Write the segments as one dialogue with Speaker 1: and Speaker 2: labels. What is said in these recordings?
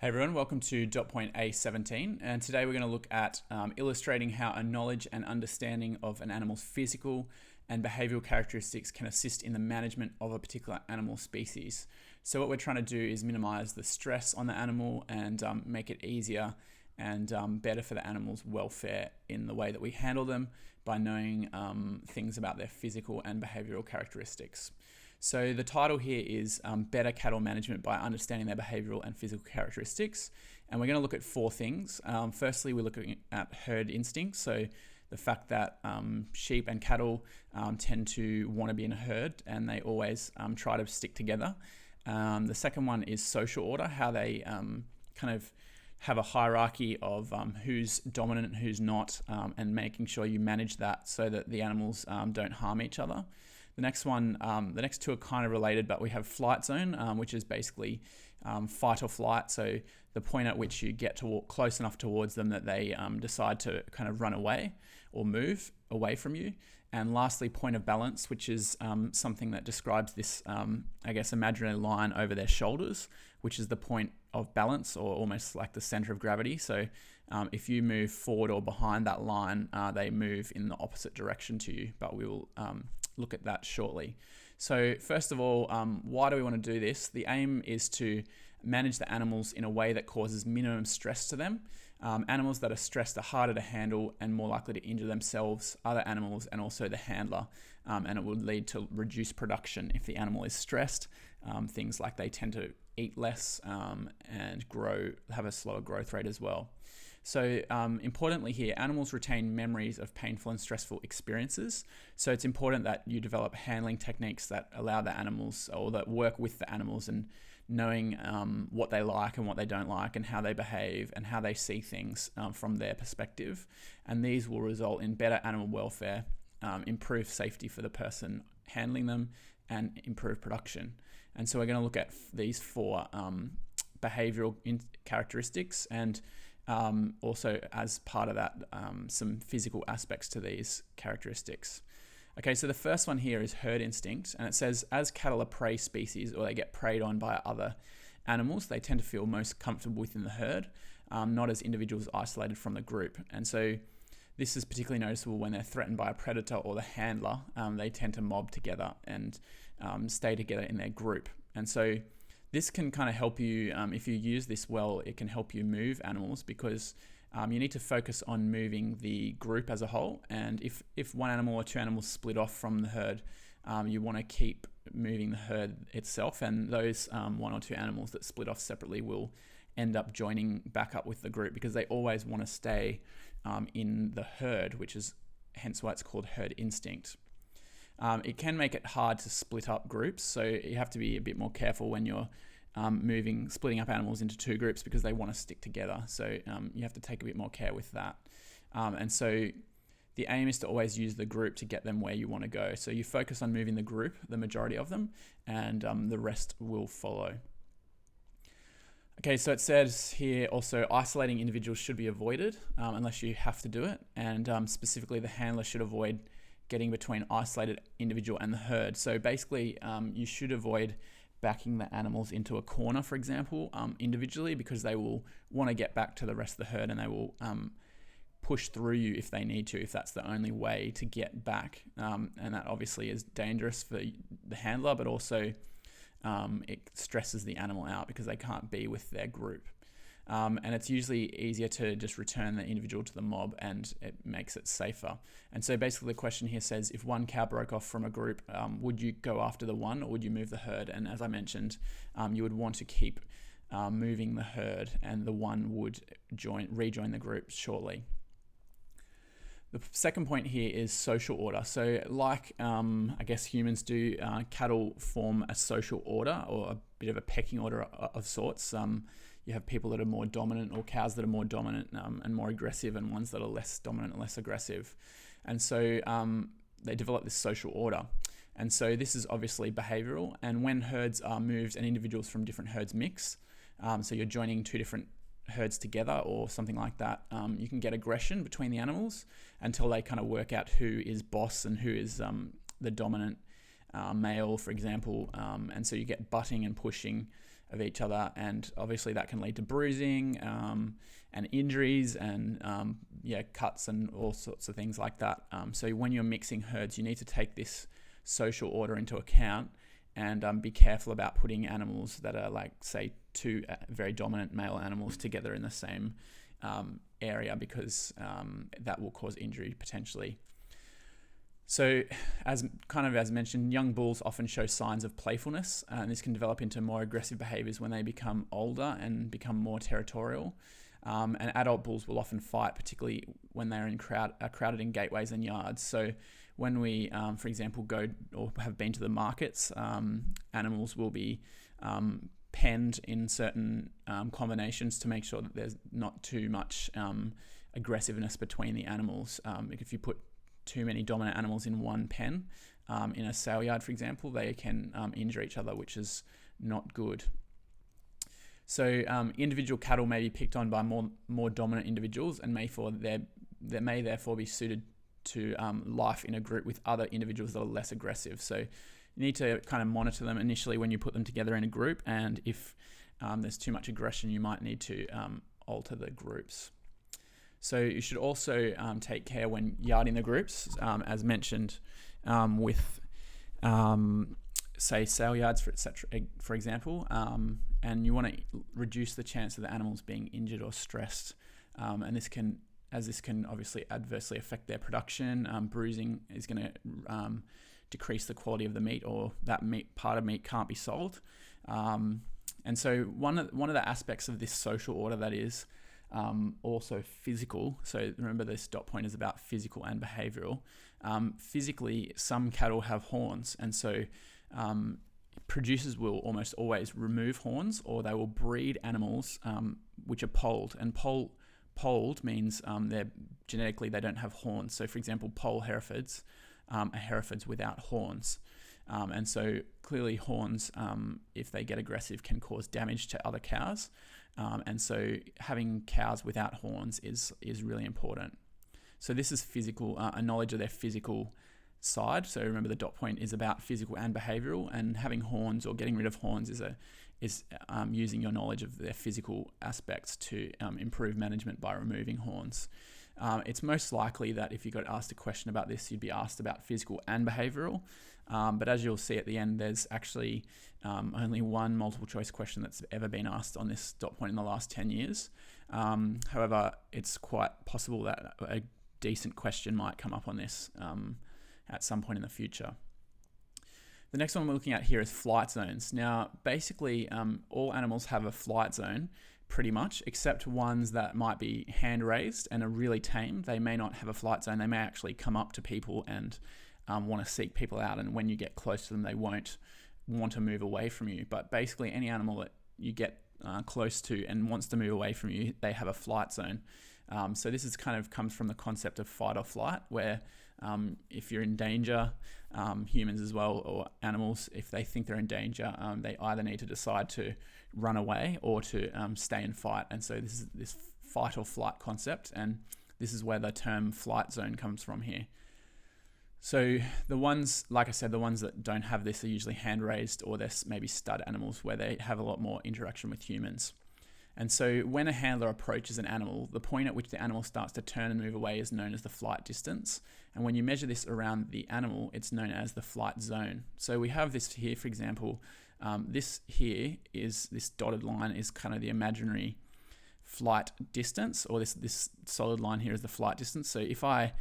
Speaker 1: Hey everyone, welcome to Dot Point A17, and today we're going to look at illustrating how a knowledge and understanding of an animal's physical and behavioural characteristics can assist in the management of a particular animal species. So what we're trying to do is minimise the stress on the animal and make it easier and better for the animal's welfare in the way that we handle them by knowing things about their physical and behavioural characteristics. So the title here is Better Cattle Management by Understanding Their Behavioural and Physical Characteristics. And we're going to look at four things. Firstly, we're looking at herd instinct. So the fact that sheep and cattle tend to want to be in a herd and they always try to stick together. The second one is social order, how they kind of have a hierarchy of who's dominant and who's not, and making sure you manage that so that the animals don't harm each other. The next two are kind of related, but we have flight zone, which is basically fight or flight. So the point at which you get to walk close enough towards them that they decide to kind of run away or move away from you. And lastly, point of balance, which is something that describes this, imaginary line over their shoulders, which is the point of balance or almost like the center of gravity. So if you move forward or behind that line, they move in the opposite direction to you, but we will look at that shortly. So first of all, why do we want to do this? The aim is to manage the animals in a way that causes minimum stress to them. Animals that are stressed are harder to handle and more likely to injure themselves, other animals, and also the handler. And it would lead to reduced production if the animal is stressed. Things like they tend to eat less and have a slower growth rate as well. So importantly here, animals retain memories of painful and stressful experiences. So it's important that you develop handling techniques that allow the animals or that work with the animals and knowing what they like and what they don't like and how they behave and how they see things from their perspective. And these will result in better animal welfare, improved safety for the person handling them, and improved production. And so we're going to look at these four behavioral characteristics and also as part of that, some physical aspects to these characteristics. Okay, so the first one here is herd instinct, and it says, as cattle are prey species or they get preyed on by other animals, they tend to feel most comfortable within the herd, not as individuals isolated from the group. And so this is particularly noticeable when they're threatened by a predator or the handler. They tend to mob together and stay together in their group. And so this can kind of help you, if you use this well, it can help you move animals because you need to focus on moving the group as a whole. And if one animal or two animals split off from the herd, you want to keep moving the herd itself. And those one or two animals that split off separately will end up joining back up with the group because they always want to stay in the herd, which is hence why it's called herd instinct. It can make it hard to split up groups, so you have to be a bit more careful when you're splitting up animals into two groups because they want to stick together. So you have to take a bit more care with that. And so the aim is to always use the group to get them where you want to go. So you focus on moving the group, the majority of them, and the rest will follow. Okay, so it says here also isolating individuals should be avoided unless you have to do it. And specifically the handler should avoid getting between isolated individual and the herd. So basically you should avoid backing the animals into a corner, for example, individually, because they will want to get back to the rest of the herd and they will push through you if they need to, if that's the only way to get back. And that obviously is dangerous for the handler, but also it stresses the animal out because they can't be with their group. And it's usually easier to just return the individual to the mob and it makes it safer. And so basically the question here says, if one cow broke off from a group, would you go after the one or would you move the herd? And as I mentioned, you would want to keep moving the herd and the one would rejoin the group shortly. The second point here is social order. So like humans do, cattle form a social order or a bit of a pecking order of sorts. You have people that are more dominant or cows that are more dominant and more aggressive and ones that are less dominant and less aggressive. And so they develop this social order. And so this is obviously behavioural. And when herds are moved and individuals from different herds mix, so you're joining two different herds together or something like that, you can get aggression between the animals until they kind of work out who is boss and who is the dominant male, for example. And so you get butting and pushing of each other, and obviously that can lead to bruising and injuries and cuts and all sorts of things like that. So when you're mixing herds, you need to take this social order into account and be careful about putting animals that are like, say, two very dominant male animals together in the same area, because that will cause injury potentially. So as mentioned, young bulls often show signs of playfulness, and this can develop into more aggressive behaviors when they become older and become more territorial. And adult bulls will often fight, particularly when they're crowded in gateways and yards. So when we, for example, go or have been to the markets, animals will be penned in certain combinations to make sure that there's not too much aggressiveness between the animals. If you put too many dominant animals in one pen, in a sale yard, for example, they can injure each other, which is not good. So individual cattle may be picked on by more dominant individuals and may therefore be suited to life in a group with other individuals that are less aggressive. So you need to kind of monitor them initially when you put them together in a group, and if there's too much aggression, you might need to alter the groups. So you should also take care when yarding the groups, as mentioned, with say sale yards, for example, and you want to reduce the chance of the animals being injured or stressed, and this can obviously adversely affect their production. Bruising is going to decrease the quality of the meat, or that part of meat can't be sold. And so one of the aspects of this social order that is also physical. So remember, this dot point is about physical and behavioural. Physically, some cattle have horns, and so producers will almost always remove horns, or they will breed animals which are polled. And polled means they're genetically, they don't have horns. So for example, poll Herefords are Herefords without horns. And so clearly horns, if they get aggressive, can cause damage to other cows. And so having cows without horns is really important. So this is physical, a knowledge of their physical side. So remember, the dot point is about physical and behavioural, and having horns or getting rid of horns is using your knowledge of their physical aspects to improve management by removing horns. It's most likely that if you got asked a question about this, you'd be asked about physical and behavioural. But as you'll see at the end, there's actually only one multiple choice question that's ever been asked on this dot point in the last 10 years. However, it's quite possible that a decent question might come up on this at some point in the future. The next one we're looking at here is flight zones. Now, basically, all animals have a flight zone, pretty much, except ones that might be hand raised and are really tame. They may not have a flight zone. They may actually come up to people and want to seek people out, and when you get close to them, they won't want to move away from you. But basically, any animal that you get close to and wants to move away from you, they have a flight zone. So this is kind of comes from the concept of fight or flight, where if you're in danger, humans as well, or animals, if they think they're in danger, they either need to decide to run away or to stay and fight. And so this is this fight or flight concept, and this is where the term flight zone comes from here. So the ones, like I said, the ones that don't have this are usually hand raised, or they're maybe stud animals where they have a lot more interaction with humans. And so when a handler approaches an animal, the point at which the animal starts to turn and move away is known as the flight distance. And when you measure this around the animal, it's known as the flight zone. So we have this here, for example, this dotted line is kind of the imaginary flight distance, or this solid line here is the flight distance. So if I,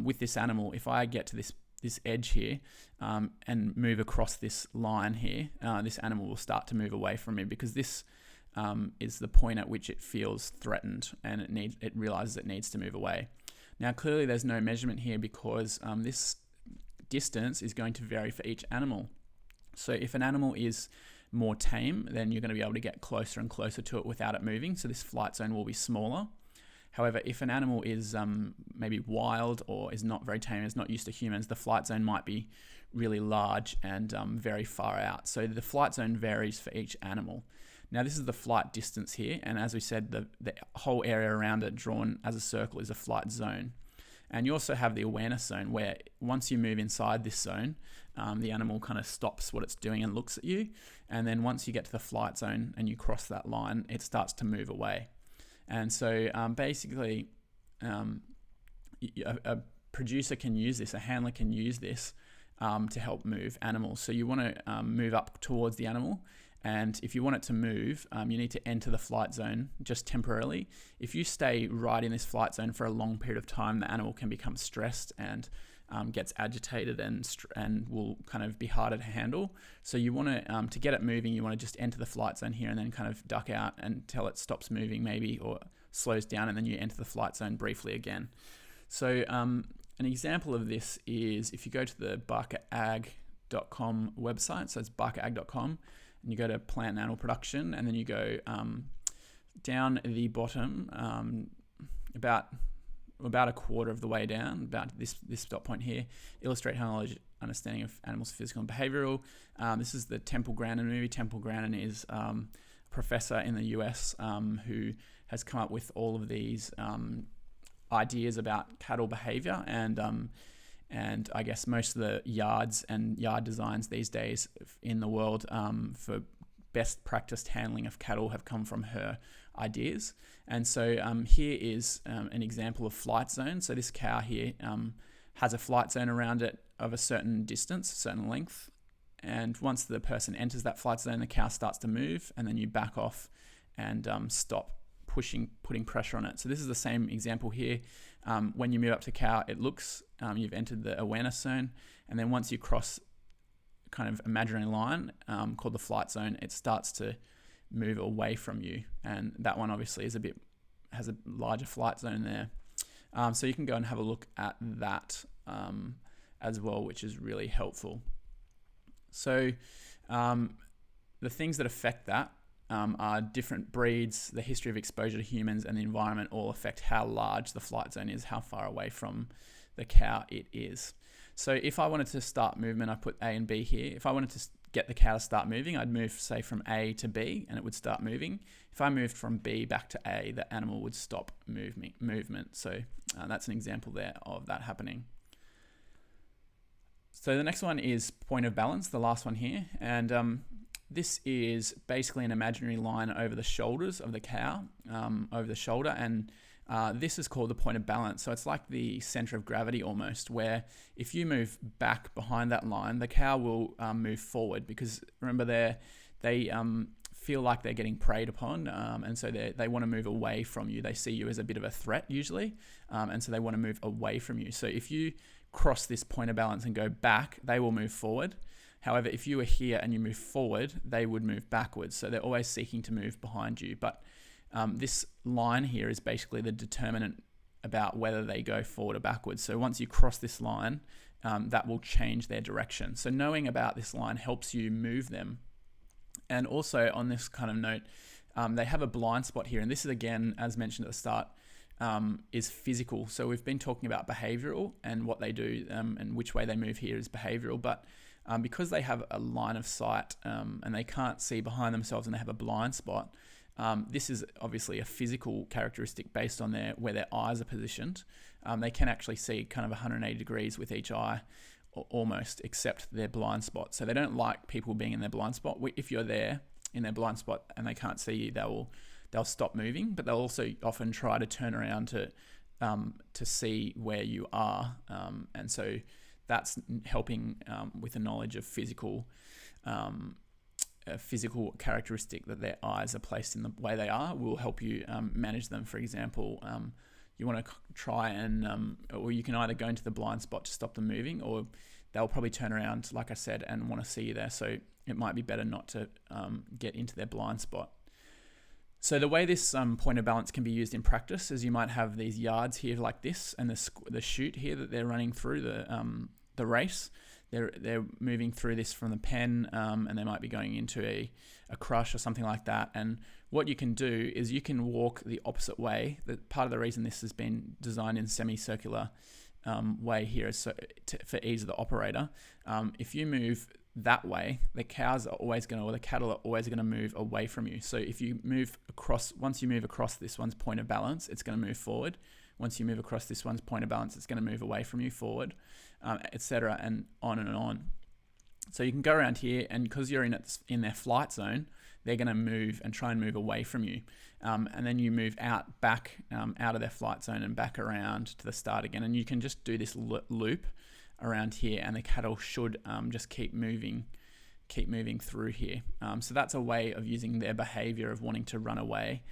Speaker 1: with this animal, if I get to this edge here and move across this line here, this animal will start to move away from me, because this is the point at which it feels threatened and it realizes it needs to move away. Now, clearly there's no measurement here, because this distance is going to vary for each animal. So if an animal is more tame, then you're going to be able to get closer and closer to it without it moving. So this flight zone will be smaller. However, if an animal is maybe wild or is not very tame, is not used to humans, the flight zone might be really large and very far out. So the flight zone varies for each animal. Now, this is the flight distance here, and as we said, the whole area around it drawn as a circle is a flight zone. And you also have the awareness zone, where once you move inside this zone, the animal kind of stops what it's doing and looks at you. And then once you get to the flight zone and you cross that line, it starts to move away. And so basically, a producer can use this, a handler can use this to help move animals. So you want to move up towards the animal. And if you want it to move, you need to enter the flight zone just temporarily. If you stay right in this flight zone for a long period of time, the animal can become stressed and gets agitated and will kind of be harder to handle. So you want to get it moving, you want to just enter the flight zone here and then kind of duck out until it stops moving maybe, or slows down, and then you enter the flight zone briefly again. So an example of this is if you go to the barkerag.com website, so it's barkerag.com, and you go to plant and animal production, and then you go down the bottom about a quarter of the way down, about this dot point here, illustrate how knowledge, understanding of animals' physical and behavioural. This is the Temple Grandin movie. Temple Grandin is a professor in the US who has come up with all of these ideas about cattle behaviour, and I guess most of the yards and yard designs these days in the world for best practiced handling of cattle have come from her ideas. And so here is an example of flight zone. So this cow here has a flight zone around it of a certain distance, a certain length. And once the person enters that flight zone, the cow starts to move, and then you back off and stop putting pressure on it. So this is the same example here. When you move up to cow, it looks, you've entered the awareness zone, and then once you cross kind of imaginary line called the flight zone, it starts to move away from you, and that one obviously has a larger flight zone there. So you can go and have a look at that as well, which is really helpful. So the things that affect that are different breeds, the history of exposure to humans, and the environment all affect how large the flight zone is, how far away from the cow it is. So if I wanted to start movement, I put A and B here. If I wanted to get the cow to start moving, I'd move, say, from A to B, and it would start moving. If I moved from B back to A, the animal would stop movement. So that's an example there of that happening. So the next one is point of balance, the last one here. And this is basically an imaginary line over the shoulders of the cow, over the shoulder, and this is called the point of balance. So it's like the center of gravity almost, where if you move back behind that line, the cow will move forward, because remember they feel like they're getting preyed upon, and so they want to move away from you. They see you as a bit of a threat usually, and so they want to move away from you. So if you cross this point of balance and go back, they will move forward. However, if you were here and you move forward, they would move backwards. So they're always seeking to move behind you. But this line here is basically the determinant about whether they go forward or backwards. So once you cross this line, that will change their direction. So knowing about this line helps you move them. And also on this kind of note, they have a blind spot here. And this is, again, as mentioned at the start, is physical. So we've been talking about behavioural and what they do, and which way they move here is behavioural. But because they have a line of sight and they can't see behind themselves and they have a blind spot, this is obviously a physical characteristic based on where their eyes are positioned. They can actually see kind of 180 degrees with each eye, almost, except their blind spot. So they don't like people being in their blind spot. If you're there in their blind spot and they can't see you, they'll stop moving, but they'll also often try to turn around to see where you are, and so that's helping with a knowledge of physical characteristic that their eyes are placed in the way they are will help you manage them. For example, you want to try and, or you can either go into the blind spot to stop them moving, or they'll probably turn around, like I said, and want to see you there. So it might be better not to get into their blind spot. So the way this point of balance can be used in practice is you might have these yards here like this, and the chute here that they're running through the race. They're moving through this from the pen, and they might be going into a crush or something like that. And what you can do is you can walk the opposite way. Part of the reason this has been designed in semicircular way here is for ease of the operator. If you move that way, the cattle are always going to move away from you. So if you move across, once you move across this one's point of balance, it's going to move forward. once you move across this one's point of balance, it's going to move away from you forward, etc., and on and on. So you can go around here, and because you're in their flight zone, they're going to move and try and move away from you. And then you move back out of their flight zone and back around to the start again. And you can just do this loop around here, and the cattle should just keep moving through here. So that's a way of using their behavior of wanting to run away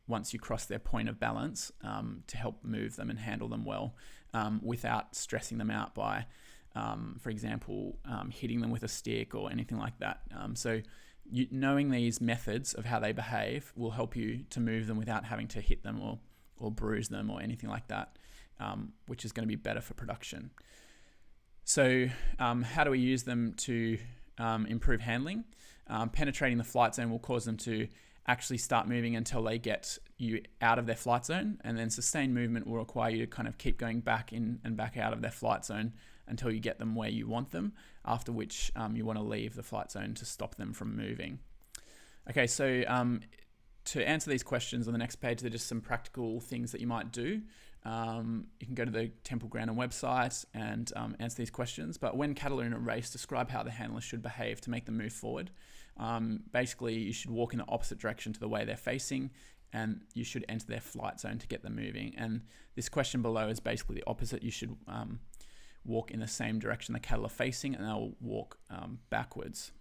Speaker 1: once you cross their point of balance to help move them and handle them well without stressing them out by, for example, hitting them with a stick or anything like that. So knowing these methods of how they behave will help you to move them without having to hit them or bruise them or anything like that, which is going to be better for production. So how do we use them to improve handling? Penetrating the flight zone will cause them to actually start moving until they get you out of their flight zone, and then sustained movement will require you to kind of keep going back in and back out of their flight zone until you get them where you want them, after which you want to leave the flight zone to stop them from moving. Okay, so to answer these questions on the next page, there are just some practical things that you might do. You can go to the Temple Grandin website and answer these questions. But when cattle are in a race, describe how the handler should behave to make them move forward. Basically, you should walk in the opposite direction to the way they're facing, and you should enter their flight zone to get them moving. And this question below is basically the opposite. You should walk in the same direction the cattle are facing, and they'll walk backwards.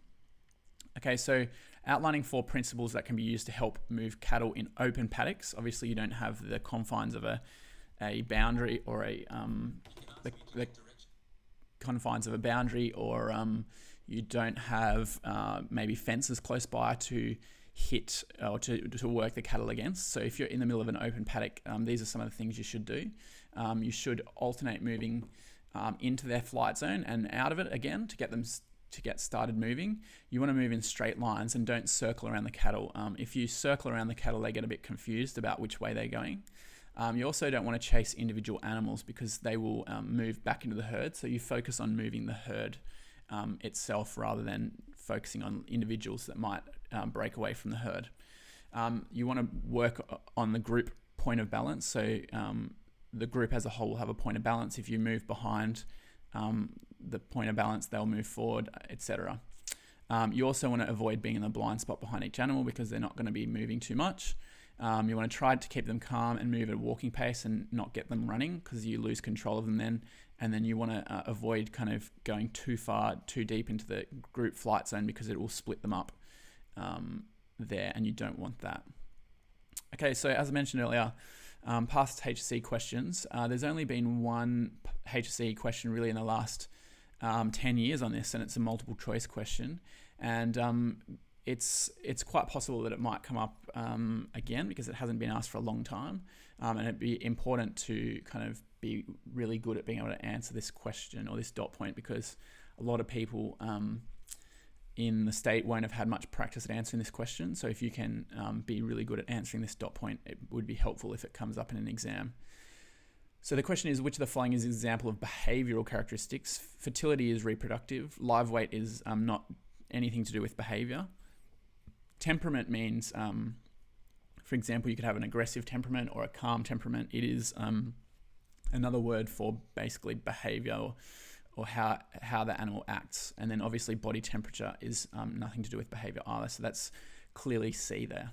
Speaker 1: Okay, so outlining 4 principles that can be used to help move cattle in open paddocks. Obviously, you don't have the confines of a boundary or the confines of a boundary, or you don't have maybe fences close by to hit or to work the cattle against. So if you're in the middle of an open paddock, these are some of the things you should do. You should alternate moving into their flight zone and out of it again to get started moving. You want to move in straight lines and don't circle around the cattle. If you circle around the cattle, they get a bit confused about which way they're going. You also don't want to chase individual animals because they will move back into the herd. So you focus on moving the herd itself rather than focusing on individuals that might break away from the herd. You want to work on the group point of balance. So the group as a whole will have a point of balance. If you move behind the point of balance, they'll move forward, etc. You also want to avoid being in the blind spot behind each animal because they're not going to be moving too much. You want to try to keep them calm and move at a walking pace and not get them running because you lose control of them then. And then you want to avoid kind of going too deep into the group flight zone because it will split them up there, and you don't want that. Okay, so as I mentioned earlier, past HSC questions. There's only been one HSC question really in the last 10 years on this, and it's a multiple choice question. And it's quite possible that it might come up again because it hasn't been asked for a long time. And it'd be important to kind of be really good at being able to answer this question or this dot point because a lot of people in the state won't have had much practice at answering this question. So if you can be really good at answering this dot point, it would be helpful if it comes up in an exam. So the question is, which of the following is an example of behavioural characteristics? Fertility is reproductive. Live weight is not anything to do with behaviour. Temperament means, for example, you could have an aggressive temperament or a calm temperament. It is another word for basically behaviour or how the animal acts. And then obviously body temperature is nothing to do with behaviour either. So that's clearly C there.